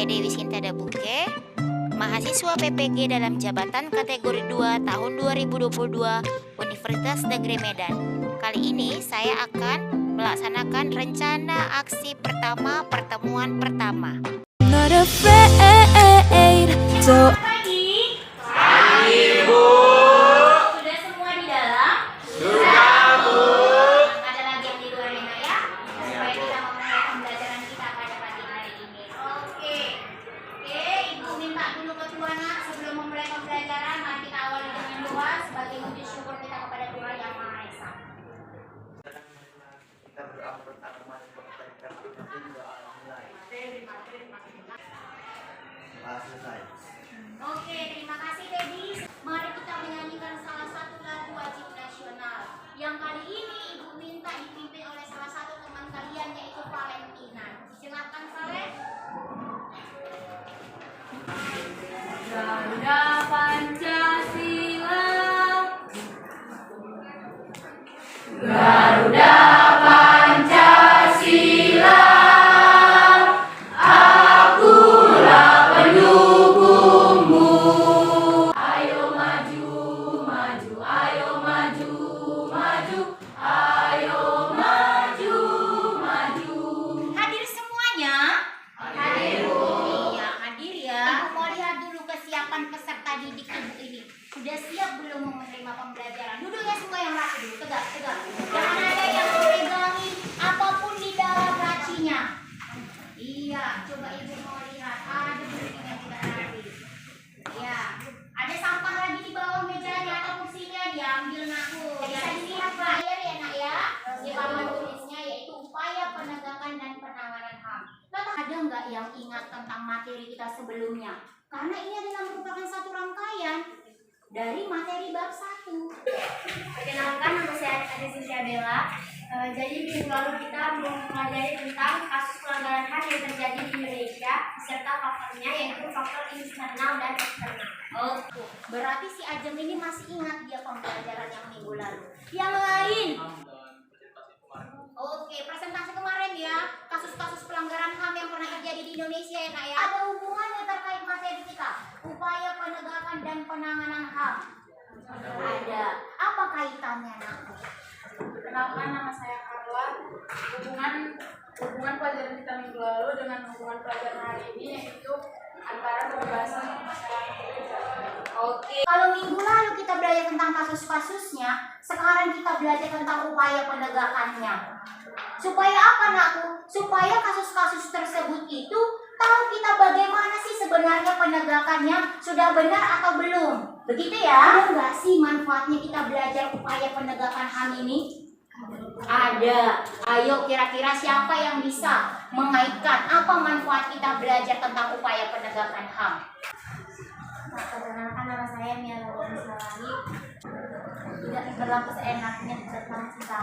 saya Dewi Sinta Dabuke, mahasiswa PPG dalam jabatan kategori 2 tahun 2022 Universitas Negeri Medan. Kali ini saya akan melaksanakan rencana aksi pertama pertemuan pertama. Not afraid to Pagi, Bu. Sudah semua di dalam? Sudah, Bu. Ada lagi yang di luar ya? Supaya kita memulai pembelajaran kita pada pagi hari ini. Oke, Ibu minta dulu ketua nak sebelum memulai pembelajaran. Mari kita awali dengan doa sebagai wujud syukur kita kepada Tuhan Yang Maha Esa. Kita berdoa pertama selesai. Oke, terima kasih Teddy. Mari kita menyanyikan salah satu lagu wajib nasional. Yang kali ini Ibu minta dipimpin oleh salah satu teman kalian yaitu Valentina. Silakan Valen. Garuda Pancasila. Garuda Pancasila. Akulah pendukungmu. Ayo maju, maju, ayo maju, maju, ayo maju, maju. Hadir semuanya? Hadir Bu. Iya, hadir ya. Ibu mau lihat dulu kesiapan peserta didik Ibu ini. Sudah siap belum menerima pembelajaran? Duduk ya semua yang rapi dulu, tegak, tegak. Jangan ada yang memegangi apapun di dalam lacinya. Iya, coba Ibu mau lihat. Ada duduk yang tidak rapi. Iya, ada sampah lagi di bawah mejanya atau kursinya, diambil nakku. Bisa dilihat Pak ya nak ya. Di papan tulisnya yaitu upaya penegakan dan penanganan HAM. Lalu ada nggak yang ingat tentang materi kita sebelumnya? Karena ini adalah merupakan satu rangkaian dari materi bab 1. Perkenalkan, nama saya Ade Cynthia Bella. Jadi minggu lalu kita mempelajari tentang kasus pelanggaran HAM yang terjadi di Indonesia beserta faktornya, yaitu faktor internal dan eksternal. Oh, berarti si Ajeng ini masih ingat dia pembelajaran yang minggu lalu. Yang lain? Oke, presentasi kemarin ya, kasus-kasus pelanggaran HAM yang pernah terjadi di Indonesia ya nak ya. Ada hubungannya terkait materi kita, upaya penegakan dan penanganan HAM. Ada. Apa kaitannya nak? Kenalkan, nama saya Carla. Hubungan pelajaran kita minggu lalu dengan hubungan pelajaran hari ini yaitu antara pembahasan masyarakat Indonesia. Oke. Kalau minggu lalu kita belajar tentang kasus-kasusnya, sekarang kita belajar tentang upaya penegakannya. Supaya apa nakku? Supaya kasus-kasus tersebut itu tahu kita bagaimana sih sebenarnya penegakannya, sudah benar atau belum. Begitu ya? Ada nggak sih manfaatnya kita belajar upaya penegakan HAM ini? Ada. Ayo kira-kira siapa yang bisa mengaitkan apa manfaat kita belajar tentang upaya penegakan HAM? Perkenalkan, nama saya Mia Laura Salari. Tidak berlaku seenaknya tentang kita.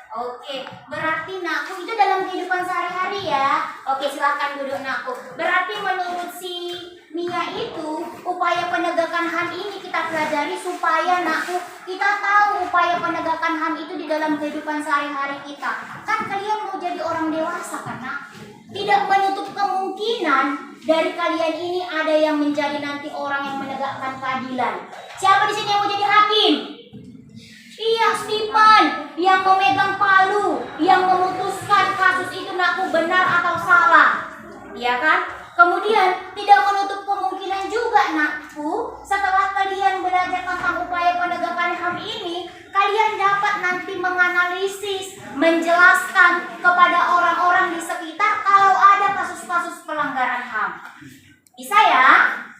Oke, berarti nakku itu dalam kehidupan sehari-hari ya. Oke, silakan duduk nakku. Berarti menurut si Mia itu upaya penegakan HAM ini kita pelajari supaya nakku kita tahu upaya penegakan HAM itu di dalam kehidupan sehari-hari kita. Kan kalian mau jadi orang dewasa kan nak? Tidak menutup kemungkinan dari kalian ini ada yang menjadi nanti orang yang menegakkan keadilan. Siapa di sini yang mau jadi hakim? Iya, Stephen yang memegang palu, yang memutuskan kasus itu nakku benar atau salah. Iya kan? Kemudian tidak menutup kemungkinan juga nakku, setelah kalian belajar tentang upaya penegakan HAM ini, kalian dapat nanti menganalisis, menjelaskan kepada orang-orang di sekitar kalau ada kasus-kasus pelanggaran HAM. Bisa ya?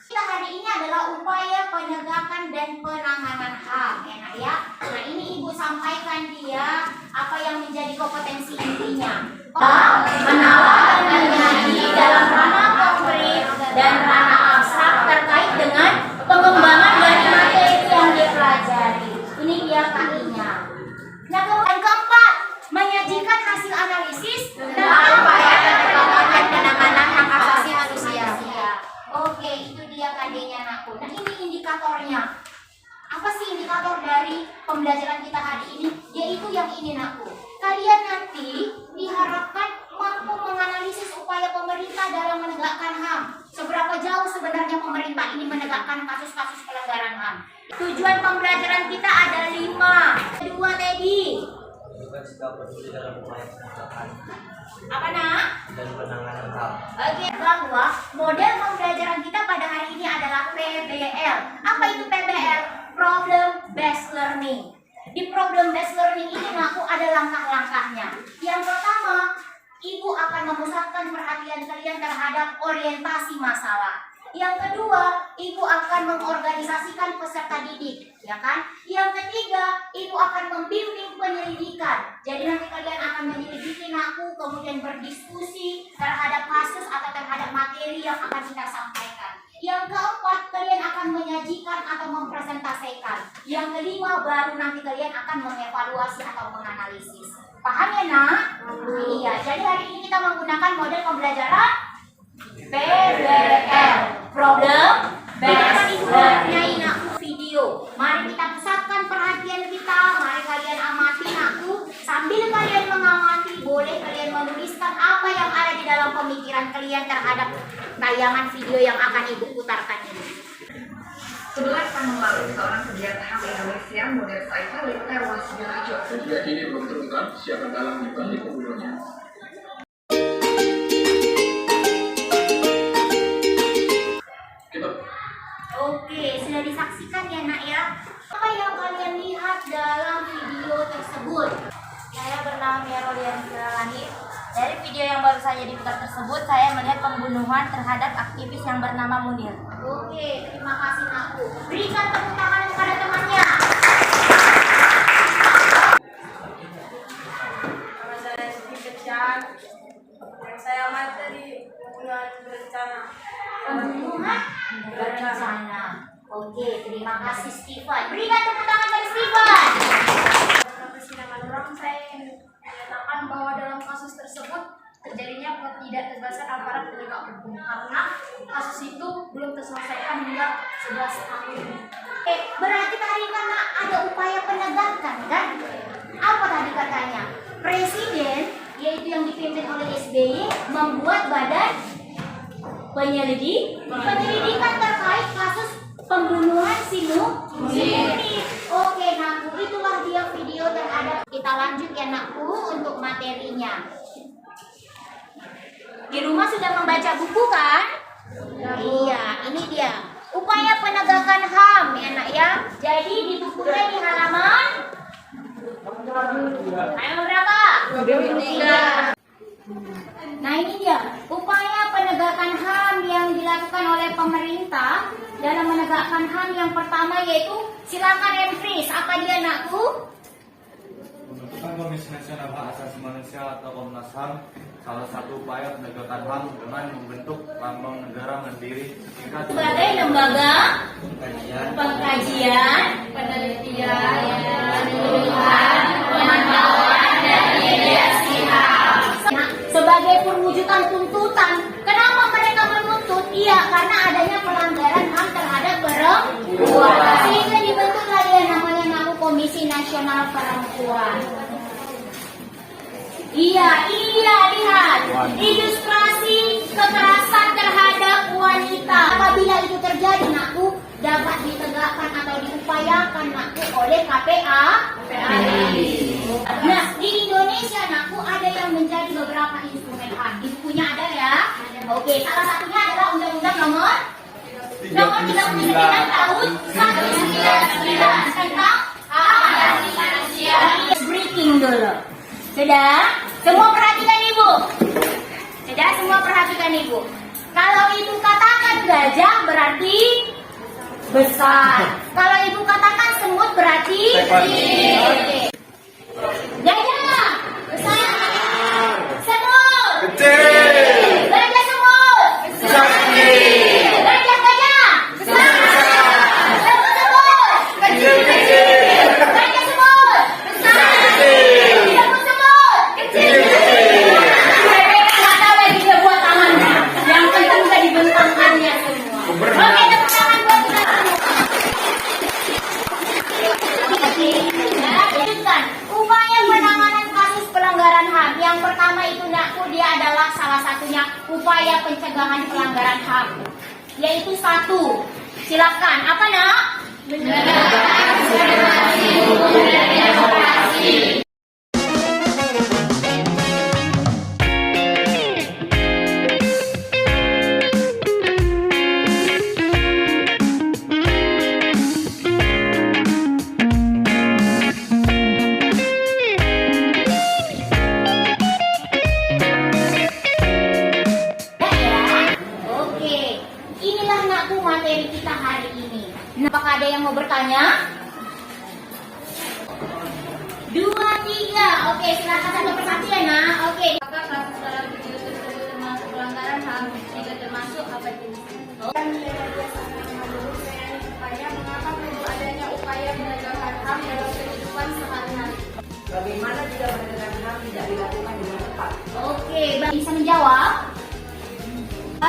Kita hari ini adalah upaya penegakan dan penanganan HAM, enak ya. Nah ini Ibu sampaikan dia apa yang menjadi kompetensi intinya. Menawarkan menyanyi dalam ranah konkret dan ranah abstrak terkait dengan pengembangan dari materi yang dipelajari. Ini dia KI-nya. Nah kemudian keempat, menyajikan hasil analisis tentang upaya penegakan dan menegakkan HAM. Seberapa jauh sebenarnya pemerintah ini menegakkan kasus-kasus pelanggaran HAM? Tujuan pembelajaran kita ada 5. Kedua, Teddy. Juga sikap peduli dalam upaya penegakan Apa nak? dan penanganan HAM. Oke, bahwa model pembelajaran kita pada hari ini adalah PBL. Apa itu PBL? Problem Based Learning. Di Problem Based Learning ini aku ada langkah-langkahnya. Yang pertama, ibu akan memusatkan perhatian kalian terhadap orientasi masalah. Yang kedua, ibu akan mengorganisasikan peserta didik, ya kan? Yang ketiga, ibu akan membimbing penyelidikan. Jadi nanti kalian akan menyelidiki aku, kemudian berdiskusi terhadap kasus atau terhadap materi yang akan kita sampaikan. Yang keempat, kalian akan menyajikan atau mempresentasikan. Yang kelima, baru nanti kalian akan mengevaluasi atau menganalisis. Paham ya nak? Iya, jadi hari ini kita menggunakan model pembelajaran PBL, Problem Based Learning. Aku video. Mari kita pusatkan perhatian kita. Mari kalian amati aku. Sambil kalian mengamati, boleh kalian menuliskan apa yang ada di dalam pemikiran kalian terhadap tayangan video yang akan ibu putarkan ini. 11 tahun lalu, seorang pegiat HAM Indonesia, Munir Said Khalid, tewas di Rajo. Hingga kini belum terungkap siapa dalang di balik pembunuhnya. Oke, sudah disaksikan ya nak ya. Apa yang kalian lihat dalam video tersebut? Saya bernama Merolian Langit. Dari video yang baru saja diputar tersebut, saya melihat pembunuhan terhadap aktivis yang bernama Munir. Oke, terima kasih nakku. Berikan tepuk tangan kepada temannya. Nama saya Siti Kechan. Yang saya amati di pembunuhan berencana. Pembunuhan berencana. Oke, terima kasih Steven. Berikan tepuk tangan dari Steven. Dalam persidangan orang, saya ingin menyatakan bahwa dalam kasus tersebut terjadinya ketidaktegasan aparat penegak hukum karena kasus itu belum terselesaikan hingga 11 tahun. Berarti tadi karena ada upaya penegakan kan? Apa tadi katanya? Presiden, yaitu yang dipimpin oleh SBY, membuat badan penyelidikan terkait kasus pembunuhan si Munir. Oke nakku, itulah dia video terhadap. Kita lanjut ya nakku untuk materinya. Di rumah sudah membaca buku kan? Iya, ini dia. Upaya penegakan HAM ya nak ya. Jadi di bukunya di halaman berapa? 23. Nah ini dia, upaya penegakan HAM yang dilakukan oleh pemerintah dalam menegakkan HAM yang pertama yaitu, silakan Emfris, apa dia nakku? Pembentukan Komisi Nasional Hak Asasi Manusia atau Komnas HAM salah satu upaya penegakan HAM dengan membentuk lambang negara mandiri setingkat Sebagai lembaga pengkajian, penelitian, pemantauan dan mediasi HAM. Nah, sebagai perwujudan tuntutan, kenapa mereka menuntut? Iya, karena adanya pelanggaran HAM terhadap perempuan. Sehingga dibentuklah yang namanya Komisi Nasional Perempuan. Iya, ini dia, lihat. Ilustrasi kekerasan terhadap wanita. Apabila itu terjadi, nakku, dapat ditegakkan atau diupayakan, nakku, oleh KPA. Nah, di Indonesia, nakku, ada yang menjadi beberapa instrumen HAM. Di bukunya ada ya. Oke, salah satunya adalah Undang-Undang nomor 39 tahun 1999 tentang hak asasi manusia. Breaking dulu. Sudah? Semua perhatikan ibu. Sudah? Semua perhatikan ibu. Kalau ibu katakan gajah berarti besar. Kalau ibu katakan semut berarti oke. Gajah besar. Semut kecil. Gajah semut besar. Gajah besar. Semut kecil. Gajah semut besar. Semut kecil. Mereka nggak tahu lagi dia buat tangannya. Yang penting udah dibentangkannya semua. Oke, tepuk tangan buat kita semua. Lanjutkan. Upaya penanganan kasus pelanggaran HAM. Yang pertama itu nakku, dia adalah salah pelanggaran HAM. Yaitu 1. Silakan. Apa nak? Menegakkan supremasi hukum dan demokrasi. Materi kita hari ini. Apakah ada yang mau bertanya? 2, 3. Oke, silakan satu persatu ya, nak. Oke. Apakah kasus dalam video tersebut termasuk pelanggaran HAM? Jika termasuk, apa jenisnya? Mengapa perlu adanya upaya penegakan HAM dalam kehidupan sehari-hari? Bagaimana jika penegakan HAM tidak dilakukan dengan tepat? Oke, bisa menjawab?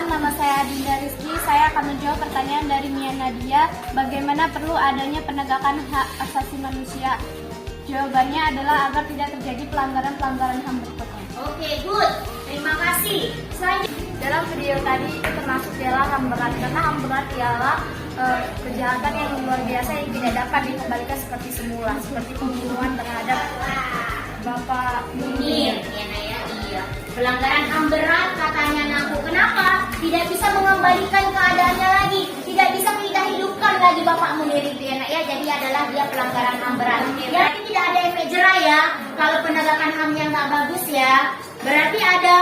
Nama saya Dinda Rizky, saya akan menjawab pertanyaan dari Mia Nadia. Bagaimana perlu adanya penegakan hak asasi manusia? Jawabannya adalah agar tidak terjadi pelanggaran-pelanggaran HAM berikutnya. Oke, good. Terima kasih. Selanjutnya. Dalam video tadi itu termasuk ialah HAM berat, karena HAM berat ialah kejahatan yang luar biasa yang tidak dapat dikembalikan seperti semula, seperti pembunuhan terhadap Bapak Munir, ya nak ya, iya. Pelanggaran HAM berat katanya Naku. Kenapa? Tidak bisa mengembalikan keadaannya lagi, tidak bisa kita hidupkan lagi Bapak Munir itu ya nak ya. Jadi adalah dia pelanggaran HAM berat. Berarti tidak ada efek jerah ya. Kalau penegakan HAM yang nggak bagus ya, berarti ada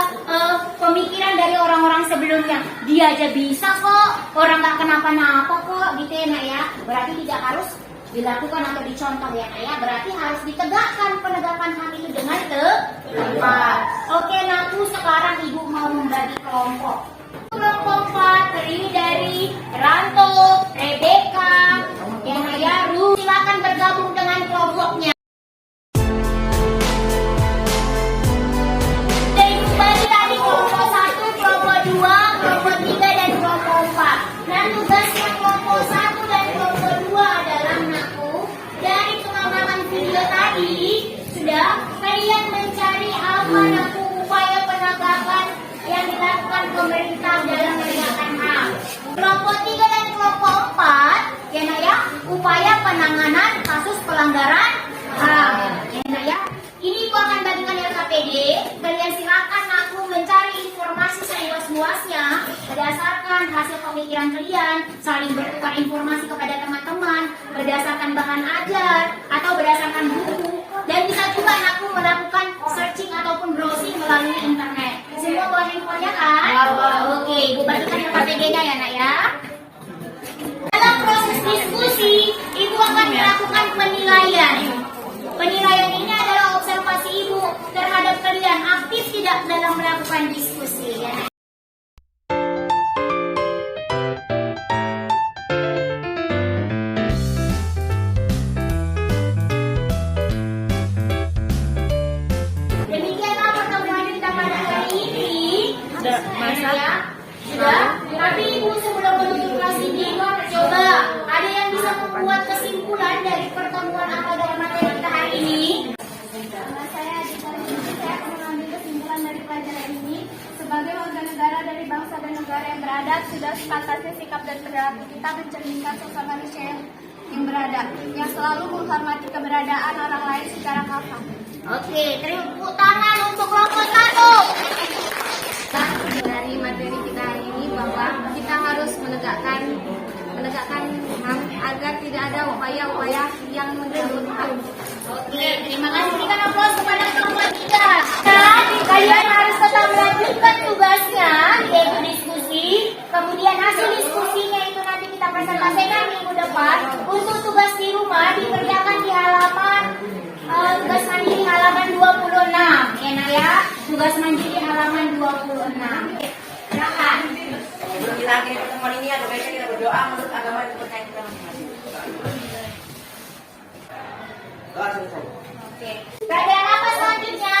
pemikiran dari orang-orang sebelumnya. Dia aja bisa kok, orang nggak kenapa-napa kok, gitu ya nak ya. Berarti tidak harus dilakukan atau dicontoh ya nak ya. Berarti harus ditegakkan penegakan HAM itu dengan tepat. Oke Naku, sekarang ibu mau membagi kelompok. Kelompok 4 terdiri dari Ranto, Rebecca, yang ya, Ru. Silakan bergabung dengan kelompoknya. Dan kembali tadi kelompok 1, kelompok 2, kelompok 3 dan kelompok 4. Nah tugasnya kelompok 1 dan kelompok 2 adalah Naku. Dari pengamatan video tadi sudah kalian mencari apa Naku upaya penegakan yang dilakukan pemerintah dalam menegakkan HAM. Kelompok 3 dan kelompok 4 ya nak ya, upaya penanganan kasus pelanggaran HAM ya nak ya. Ini aku akan bagikan LKPD. Kalian silakan aku mencari informasi seluas-luasnya berdasarkan hasil pemikiran kalian, saling bertukar informasi kepada teman-teman berdasarkan bahan ajar atau berdasarkan buku, dan bisa juga aku melakukan searching ataupun browsing melalui internet. Semua bawa handphonenya kan? Oke, ibu bagikan LKPD-nya ya nak ya. Dalam proses diskusi, ibu akan melakukan penilaian. Penilaian ini adalah observasi ibu terhadap kalian aktif tidak dalam melakukan diskusi ya. Demikianlah pertemuan kita pada hari ini. Ya. Sudah? Tapi ibu sebelum menutup kelas ini, coba ada yang bisa membuat kesimpulan dari pertemuan atau dari materi kita hari ini? Saya akan mengambil kesimpulan dari pelajaran ini. Sebagai warga negara dari bangsa dan negara yang beradab, sudah sepatutnya sikap dan perilaku kita mencerminkan sosok manusia yang beradab, yang selalu menghormati keberadaan orang lain secara hak-hak. Oke, tepuk tangan untuk kelompok 1. Dari materi kita hari ini bahwa kita harus menegakkan HAM agar tidak ada upaya-upaya yang mencabut HAM. Oke, terima kasih. Berikan aplaus kepada kelompok 3. Dan kalian harus tetap melanjutkan tugasnya, yaitu diskusi. Kemudian hasil diskusinya itu nanti kita presentasikan minggu depan. Untuk tugas di rumah dikerjakan di halaman tugas mandiri halaman 26 ya nak ya. Tugas mandiri halaman 26. Silakan. Bila akhirnya pertemuan ini ada baiknya kita berdoa menurut agama yang terkait dengan masing-masing. Oke. Keadaan apa selanjutnya?